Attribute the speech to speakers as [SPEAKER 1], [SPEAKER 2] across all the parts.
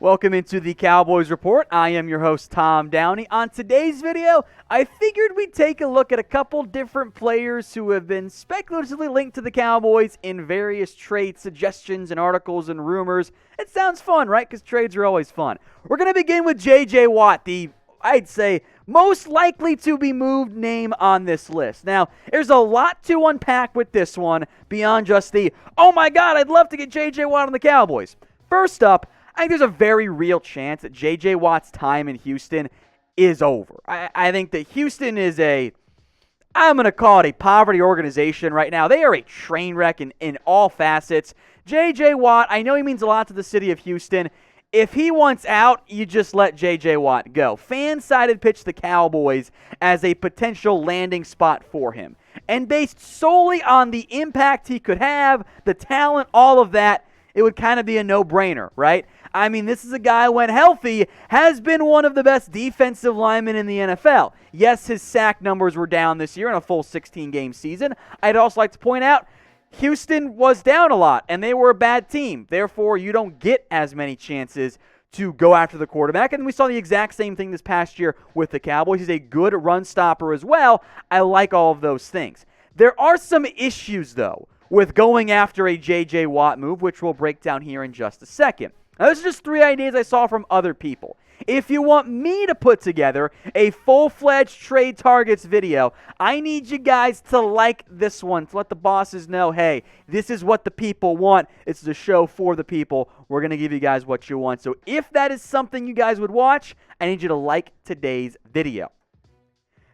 [SPEAKER 1] Welcome into the Cowboys Report. I am your host, Tom Downey. On today's video, I figured we'd take a look at a couple different players who have been speculatively linked to the Cowboys in various trade suggestions and articles and rumors. It sounds fun, right? Because trades are always fun. We're going to begin with J.J. Watt, the, I'd say, most likely to be moved name on this list. Now, there's a lot to unpack with this one beyond just the, oh my God, I'd love to get J.J. Watt on the Cowboys. First up, I think there's a very real chance that J.J. Watt's time in Houston is over. I think that Houston is I'm going to call it a poverty organization right now. They are a train wreck in all facets. J.J. Watt, I know he means a lot to the city of Houston. If he wants out, you just let J.J. Watt go. Fan-sided pitched the Cowboys as a potential landing spot for him. And based solely on the impact he could have, the talent, all of that, it would kind of be a no-brainer, right? I mean, this is a guy, when healthy, has been one of the best defensive linemen in the NFL. Yes, his sack numbers were down this year in a full 16-game season. I'd also like to point out, Houston was down a lot, and they were a bad team. Therefore, you don't get as many chances to go after the quarterback. And we saw the exact same thing this past year with the Cowboys. He's a good run stopper as well. I like all of those things. There are some issues, though, with going after a J.J. Watt move, which we'll break down here in just a second. Now, this is just 3 ideas I saw from other people. If you want me to put together a full-fledged trade targets video, I need you guys to like this one, to let the bosses know, hey, this is what the people want. It's the show for the people. We're going to give you guys what you want. So if that is something you guys would watch, I need you to like today's video.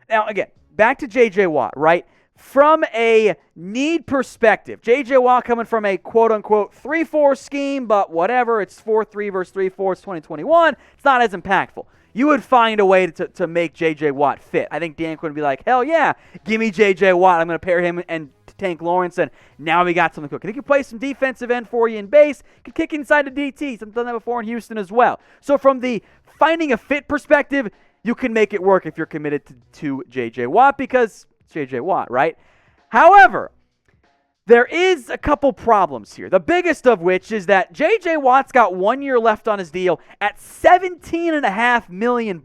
[SPEAKER 1] Now, again, back to J.J. Watt, right? From a need perspective, J.J. Watt coming from a quote-unquote 3-4 scheme, but whatever, it's 4-3 versus 3-4, it's 2021, it's not as impactful. You would find a way to make J.J. Watt fit. I think Dan Quinn would be like, hell yeah, give me J.J. Watt. I'm going to pair him and Tank Lawrence, and now we got something cooking. He can play some defensive end for you in base, can kick inside the DT. Something done that before in Houston as well. So from the finding a fit perspective, you can make it work if you're committed to J.J. Watt, because J.J. Watt, right? However, there is a couple problems here. The biggest of which is that J.J. Watt's got 1 year left on his deal at $17.5 million.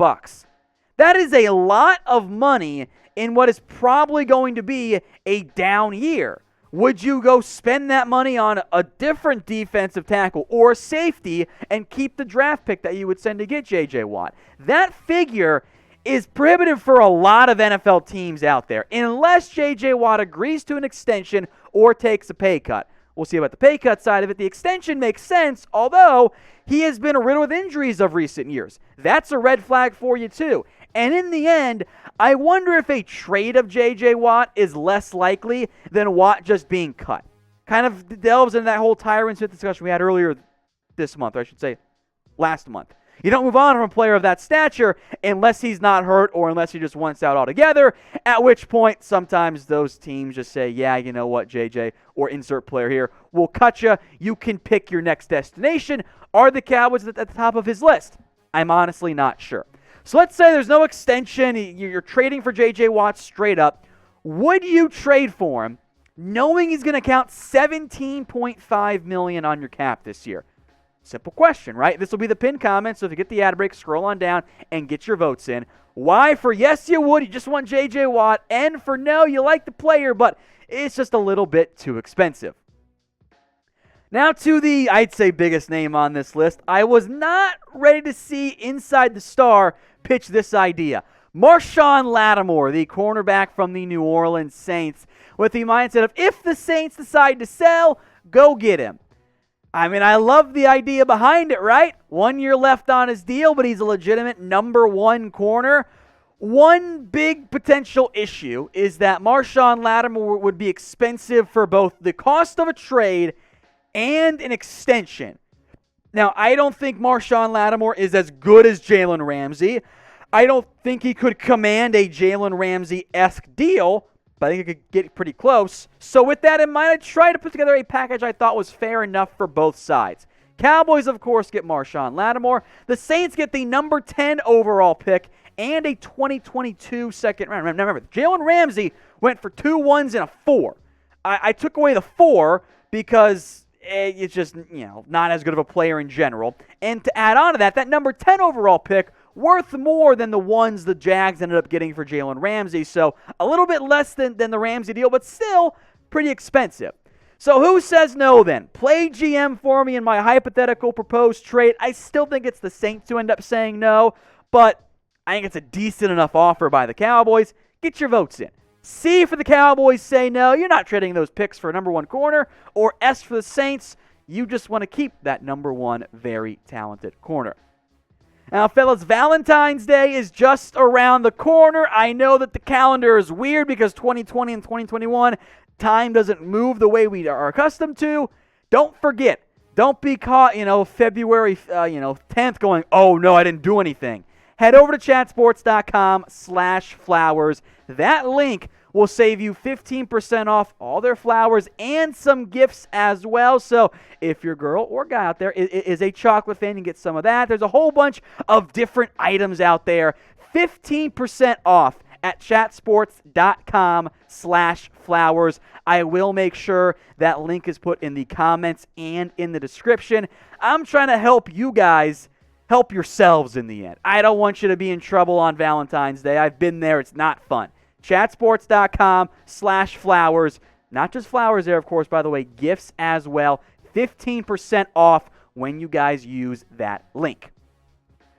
[SPEAKER 1] That is a lot of money in what is probably going to be a down year. Would you go spend that money on a different defensive tackle or safety and keep the draft pick that you would send to get J.J. Watt? That figure is prohibitive for a lot of NFL teams out there, unless J.J. Watt agrees to an extension or takes a pay cut. We'll see about the pay cut side of it. The extension makes sense, although he has been riddled with injuries of recent years. That's a red flag for you, too. And in the end, I wonder if a trade of J.J. Watt is less likely than Watt just being cut. Kind of delves into that whole Tyron Smith discussion we had earlier this month, or I should say last month. You don't move on from a player of that stature unless he's not hurt or unless he just wants out altogether, at which point sometimes those teams just say, yeah, you know what, JJ, or insert player here, we'll cut you. You can pick your next destination. Are the Cowboys at the top of his list? I'm honestly not sure. So let's say there's no extension. You're trading for J.J. Watt straight up. Would you trade for him knowing he's going to count $17.5 million on your cap this year? Simple question, right? This will be the pinned comment, so if you get the ad break, scroll on down and get your votes in. Why? For yes, you would. You just want J.J. Watt. And for no, you like the player, but it's just a little bit too expensive. Now to the, I'd say, biggest name on this list. I was not ready to see Inside the Star pitch this idea. Marshon Lattimore, the cornerback from the New Orleans Saints, with the mindset of if the Saints decide to sell, go get him. I mean, I love the idea behind it, right? 1 year left on his deal, but he's a legitimate number one corner. One big potential issue is that Marshon Lattimore would be expensive for both the cost of a trade and an extension. Now, I don't think Marshon Lattimore is as good as Jalen Ramsey. I don't think he could command a Jalen Ramsey-esque deal, but I think it could get pretty close. So with that in mind, I tried to put together a package I thought was fair enough for both sides. Cowboys, of course, get Marshon Lattimore. The Saints get the number 10 overall pick and a 2022 second round. Remember, Jalen Ramsey went for 2 1s and a 4. I took away the 4 because it's just, not as good of a player in general. And to add on to that, that number 10 overall pick, worth more than the ones the Jags ended up getting for Jalen Ramsey. So a little bit less than the Ramsey deal, but still pretty expensive. So who says no then? Play GM for me in my hypothetical proposed trade. I still think it's the Saints who end up saying no, but I think it's a decent enough offer by the Cowboys. Get your votes in. C for the Cowboys say no, you're not trading those picks for a number 1 corner, or S for the Saints, you just want to keep that number 1 very talented corner. Now, fellas, Valentine's Day is just around the corner. I know that the calendar is weird because 2020 and 2021, time doesn't move the way we are accustomed to. Don't forget. Don't be caught, February 10th going, oh, no, I didn't do anything. Head over to chatsports.com/flowers. That link will save you 15% off all their flowers and some gifts as well. So if your girl or guy out there is a chocolate fan, you can get some of that. There's a whole bunch of different items out there. 15% off at chatsports.com/flowers. I will make sure that link is put in the comments and in the description. I'm trying to help you guys help yourselves in the end. I don't want you to be in trouble on Valentine's Day. I've been there. It's not fun. Chatsports.com/flowers. Not just flowers there, of course, by the way, gifts as well. 15% off when you guys use that link.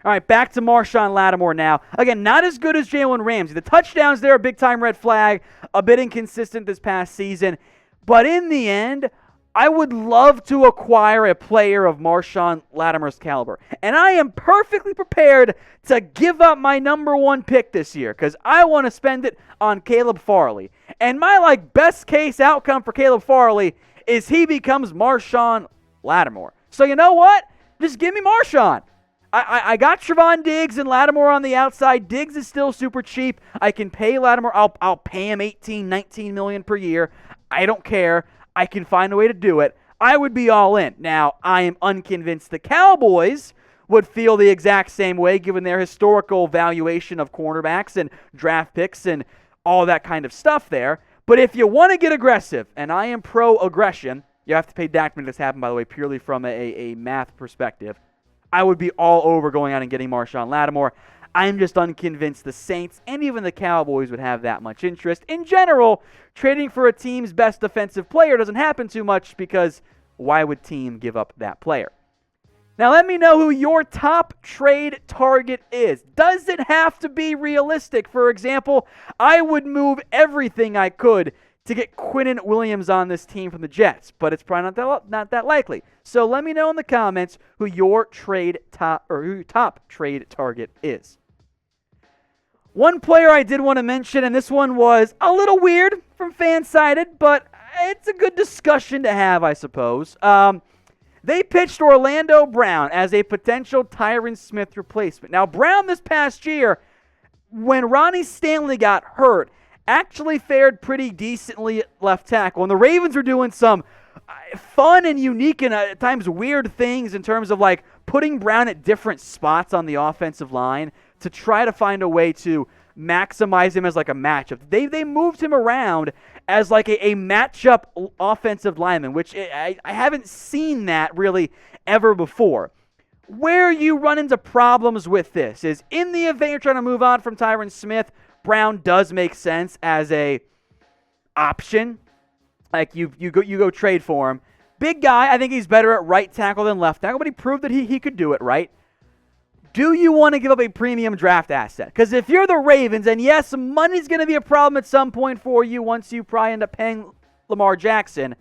[SPEAKER 1] All right, back to Marshon Lattimore now. Again, not as good as Jalen Ramsey. The touchdowns there, a big-time red flag, a bit inconsistent this past season. But in the end, I would love to acquire a player of Marshon Lattimore's caliber. And I am perfectly prepared to give up my number 1 pick this year because I want to spend it on Caleb Farley. And my best case outcome for Caleb Farley is he becomes Marshon Lattimore. So you know what? Just give me Marshon. I got Trevon Diggs and Lattimore on the outside. Diggs is still super cheap. I can pay Lattimore. I'll pay him $18-19 million per year. I don't care. I can find a way to do it. I would be all in. Now, I am unconvinced the Cowboys would feel the exact same way given their historical valuation of cornerbacks and draft picks and all that kind of stuff there. But if you want to get aggressive, and I am pro-aggression, you have to pay Dak to make this happen, by the way, purely from a math perspective. I would be all over going out and getting Marshon Lattimore. I'm just unconvinced the Saints and even the Cowboys would have that much interest. In general, trading for a team's best defensive player doesn't happen too much because why would team give up that player? Now let me know who your top trade target is. Does it have to be realistic? For example, I would move everything I could to get Quinnen Williams on this team from the Jets, but it's probably not that likely. So let me know in the comments who your top trade target is. One player I did want to mention, and this one was a little weird from Fansided, but it's a good discussion to have, I suppose. They pitched Orlando Brown as a potential Tyron Smith replacement. Now, Brown this past year, when Ronnie Stanley got hurt, actually fared pretty decently at left tackle. And the Ravens were doing some fun and unique and at times weird things in terms of putting Brown at different spots on the offensive line to try to find a way to maximize him as a matchup. They moved him around as a matchup offensive lineman, which I haven't seen that really ever before. Where you run into problems with this is in the event you're trying to move on from Tyron Smith, Brown does make sense as a option. You go trade for him. Big guy, I think he's better at right tackle than left tackle, but he proved that he could do it, right? Do you want to give up a premium draft asset? Because if you're the Ravens, and yes, money's going to be a problem at some point for you once you probably end up paying Lamar Jackson,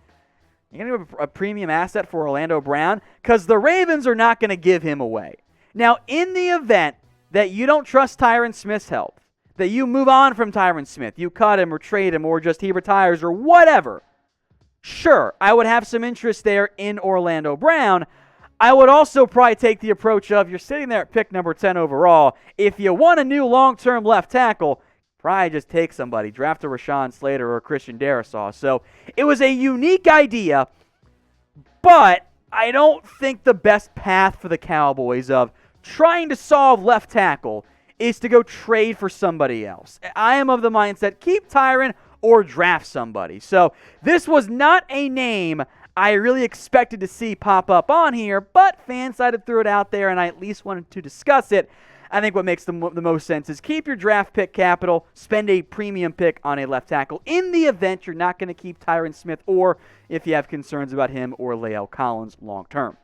[SPEAKER 1] you're going to give a premium asset for Orlando Brown? Because the Ravens are not going to give him away. Now, in the event that you don't trust Tyron Smith's health, that you move on from Tyron Smith, you cut him or trade him or just he retires or whatever, sure, I would have some interest there in Orlando Brown. I would also probably take the approach of you're sitting there at pick number 10 overall. If you want a new long-term left tackle, probably just take somebody. Draft a Rashawn Slater or a Christian Darrisaw. So it was a unique idea, but I don't think the best path for the Cowboys of trying to solve left tackle is to go trade for somebody else. I am of the mindset, keep Tyron or draft somebody. So this was not a name I really expected to see pop up on here, but FanSided threw it out there, and I at least wanted to discuss it. I think what makes the most sense is keep your draft pick capital, spend a premium pick on a left tackle in the event you're not going to keep Tyron Smith, or if you have concerns about him or Lael Collins long term.